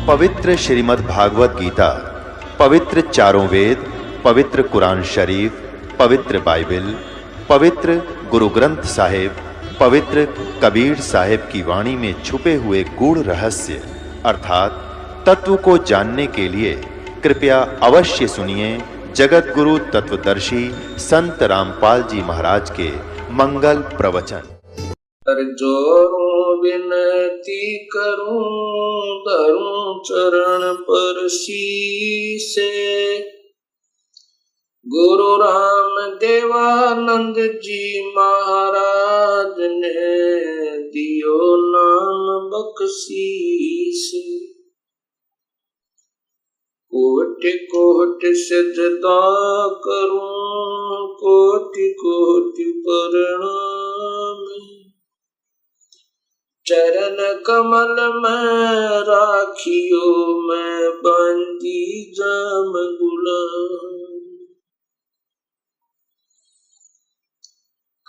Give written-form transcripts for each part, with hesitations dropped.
पवित्र श्रीमद् भागवत गीता, पवित्र चारों वेद, पवित्र कुरान शरीफ, पवित्र बाइबल, पवित्र गुरु ग्रंथ साहिब, पवित्र कबीर साहिब की वाणी में छुपे हुए गूढ़ रहस्य अर्थात तत्व को जानने के लिए कृपया अवश्य सुनिए जगत गुरु तत्वदर्शी संत रामपाल जी महाराज के मंगल प्रवचन। जोरों विनती करूं धरूं चरण पर शीसे। गुरु राम देवानंद जी महाराज ने दियो नाम बख्शीस। कोटि कोटि सजदा करूं कोटि कोटि प्रणाम। चरण कमल में राखियो मैं बंदी जाम गुलाम।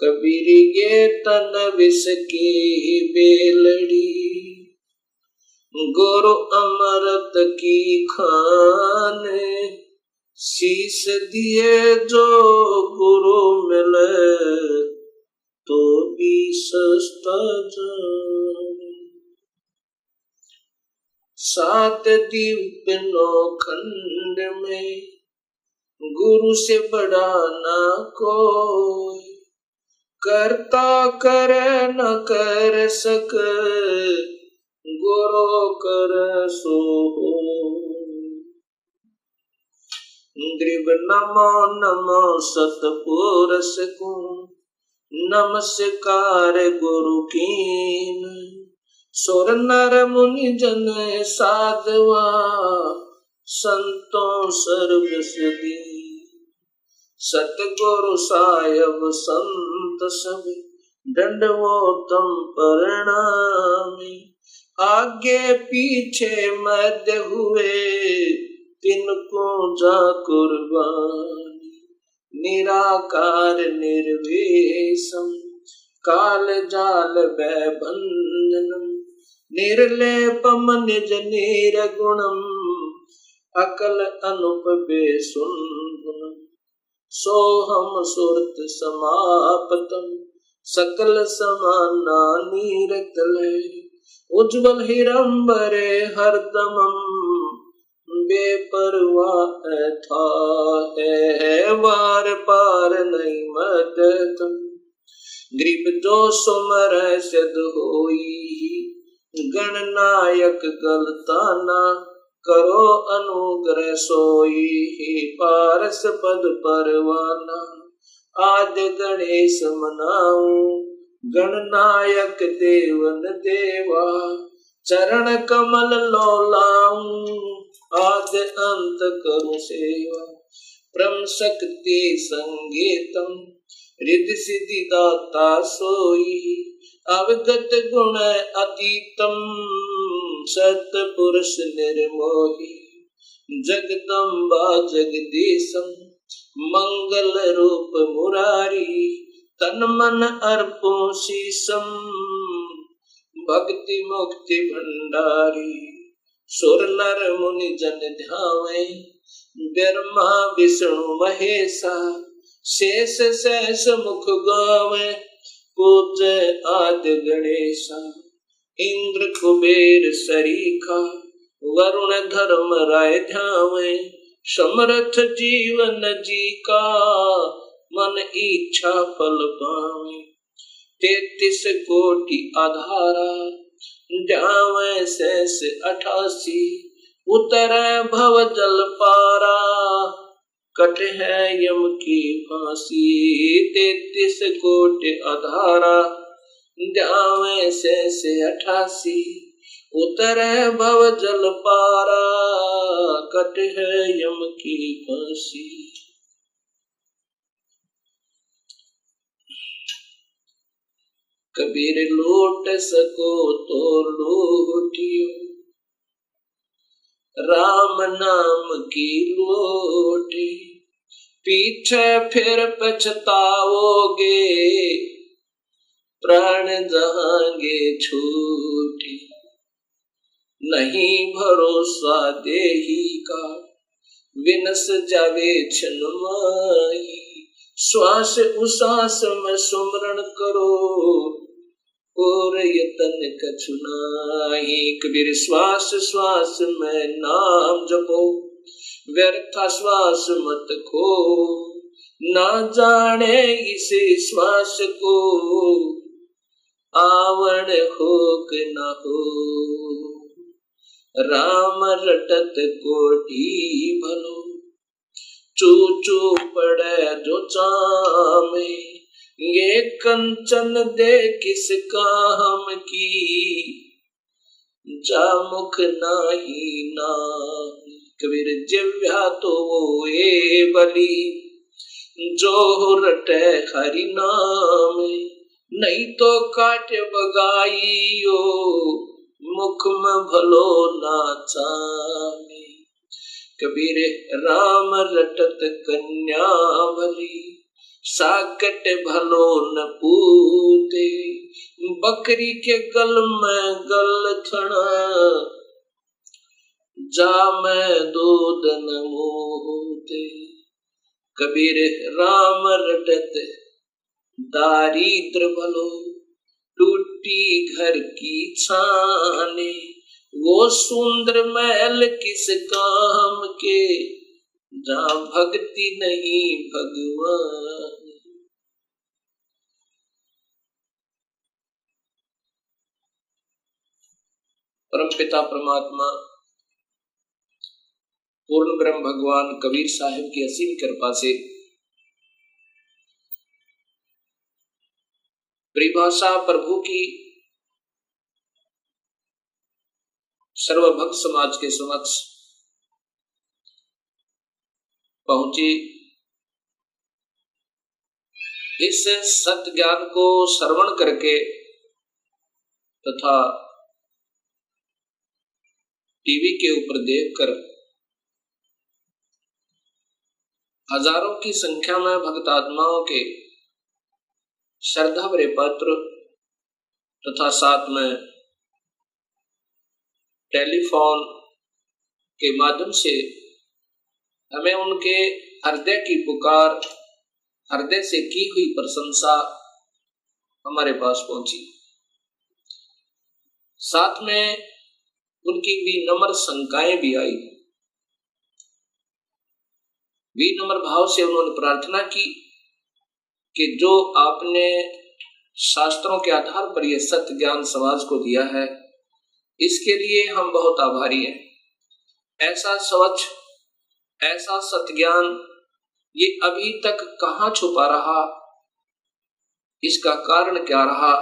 कबीर गे तन विष की बेलड़ी गुरु अमृत की खाने। शीस दिए जो गुरु मिले तो भी सस्ता जाने। सात दीप नौ खंड में गुरु से बड़ा ना कोई। करता करे न कर सके गुरु कर सो। ग्रीव नमो नमो सतपुरुष को नमस्कार गुरु कीन। सुर नर मुनि जन साधवा संतों सर्वस दी। सतगुरु साहिब संत सब दंडवोतम प्रणामी। आगे पीछे मध्य हुए तिनको जा कुर्बानी। निराकार निर्वेशम काल जाल भयभंजनम। निर्लेपम निज निर्गुणम अकल अनुभव सुंदरम। सोहम सुरत समापतम सकल समाना नीरतले। उज्ज्वल हिरंबरे हरदमम बेपरवाह था है वार पार नहीं मदतम। ग्रीब जो सुमर सिद्ध होई गणनायक गलताना। करो अनुग्रह सोई पारस पद परवाना। आज गणेश मनाऊं गणनायक देवन देवा। चरण कमल लोलाऊं आद अंत करूं सेवा। परम शक्ति संगीतम रिद्धि सिद्धि दाता सोई। अवगत गुण अतीतम सतपुरुष निर्मोही। जगदम्बा जगदीशम मंगल रूप मुरारी। तन मन अर्पो शीसम भक्ति मुक्ति भंडारी। सुर नर मुनि जन ध्यावे ब्रह्मा विष्णु महेशा। शेष सहस मुख गावे पूज्य आदि गणेशा। इंद्र कुबेर सरीखा वरुण धर्म राय ध्यावे। समर्थ जीवन जी का मन इच्छा फल पावे। 33 कोटि आधारा जावे शेष 88। उतर भव जल पारा कट है यम की फांसी। 33 कोटि आधारा जावे शेष 88। उतर भव जल पारा कट है यम की फांसी। कबीर लूट सको तो लूटियो राम नाम की लोटी। पीछे फिर पछताओगे प्राण जहांगे छूटे। नहीं भरोसा देही का, विनस जावे छन माही। श्वास उश्वास में सुमरण करो, और यतन कछु नाही। कबीर श्वास श्वास में नाम जपो, व्यर्थ श्वास मत खो। ना जाने इस श्वास को, आवरण हो कि न हो। राम रटत कोटि भलो, चू चू पड़े जो चामे। ये कंचन दे किस काम की, जा मुख नाही नाम। कबीर जिव्या तो वो ए बली, जो रटे हरि नाम। नहीं तो काट बगाइयो, मुख में भलो ना चामे। कबीर राम रटत कन्या भली, साकट भलो न पूते। बकरी के गल में गल थना, जा में दूध न मोते। कबीर राम रटत दारिद्र भलो, टूटी घर की छाने। वो सुंदर महल किस काम के, जहाँ भक्ति नहीं भगवान। परमपिता परमात्मा पूर्ण ब्रह्म भगवान कबीर साहिब की असीम कृपा से परिभाषा प्रभु की सर्वभक्त समाज के समक्ष पहुंची। इस सत्य ज्ञान को श्रवण करके तथा टीवी के ऊपर देखकर हजारों की संख्या में भक्त आत्माओं के श्रद्धा भरे पत्र तथा साथ में टेलीफोन के माध्यम से हमें उनके हृदय की पुकार, हृदय से की हुई प्रशंसा हमारे पास पहुंची। साथ में उनकी विनम्र शंकाएं भी आई। विनम्र भाव से उन्होंने प्रार्थना की कि जो आपने शास्त्रों के आधार पर यह सत्य ज्ञान समाज को दिया है, इसके लिए हम बहुत आभारी हैं। ऐसा स्वच्छ, ऐसा सत्य ज्ञान ये अभी तक कहां छुपा रहा, इसका कारण क्या रहा?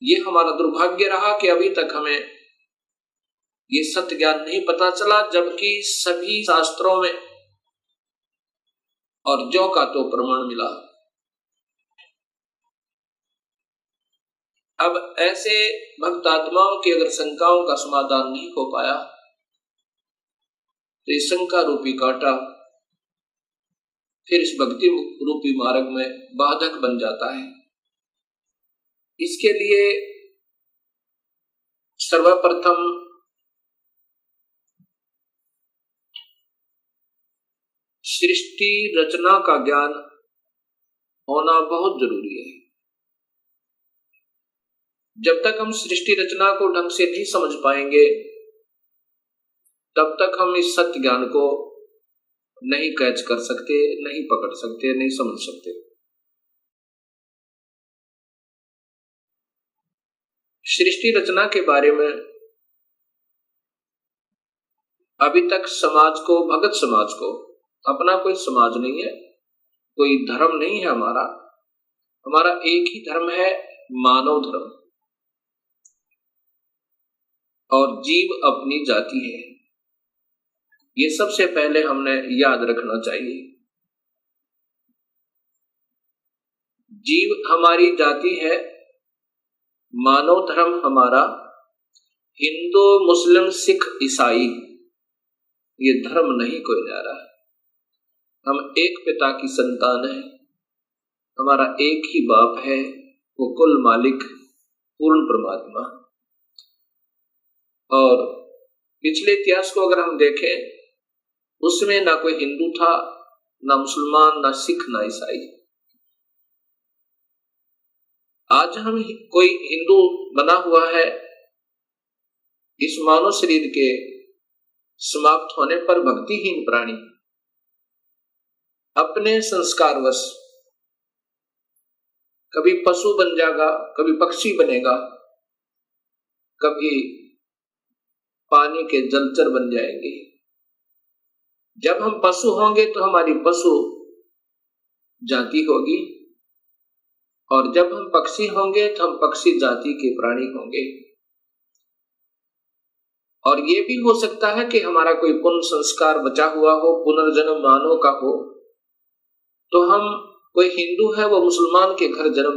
ये हमारा दुर्भाग्य रहा कि अभी तक हमें ये सत्य ज्ञान नहीं पता चला, जबकि सभी शास्त्रों में और ज्यों का तो प्रमाण मिला। अब ऐसे भक्त आत्माओं की अगर शंकाओं का समाधान नहीं हो पाया तो इस शंका रूपी कांटा फिर इस भक्ति रूपी मार्ग में बाधक बन जाता है। इसके लिए सर्वप्रथम सृष्टि रचना का ज्ञान होना बहुत जरूरी है। जब तक हम सृष्टि रचना को ढंग से नहीं समझ पाएंगे, तब तक हम इस सत्य ज्ञान को नहीं कैच कर सकते, नहीं पकड़ सकते, नहीं समझ सकते। सृष्टि रचना के बारे में अभी तक समाज को, भगत समाज को, अपना कोई समाज नहीं है, कोई धर्म नहीं है हमारा एक ही धर्म है, मानव धर्म, और जीव अपनी जाति है। ये सबसे पहले हमने याद रखना चाहिए। जीव हमारी जाति है, मानव धर्म हमारा हिंदू, मुस्लिम, सिख, ईसाई ये धर्म नहीं कोई न्यारा है। हम एक पिता की संतान हैं, हमारा एक ही बाप है, वो कुल मालिक पूर्ण परमात्मा। और पिछले इतिहास को अगर हम देखें, उसमें ना कोई हिंदू था, ना मुसलमान, ना सिख, ना ईसाई। आज हम कोई हिंदू बना हुआ है, इस मानव शरीर के समाप्त होने पर भक्तिहीन प्राणी अपने संस्कारवश कभी पशु बन जाएगा, कभी पक्षी बनेगा, कभी पानी के जलचर बन जाएंगे। जब हम पशु होंगे तो हमारी पशु जाति होगी, और जब हम पक्षी होंगे तो हम पक्षी जाति के प्राणी होंगे। और ये भी हो सकता है कि हमारा कोई पुण्य संस्कार बचा हुआ हो, पुनर्जन्म मानव का हो, तो हम, कोई हिंदू है वो मुसलमान के घर जन्म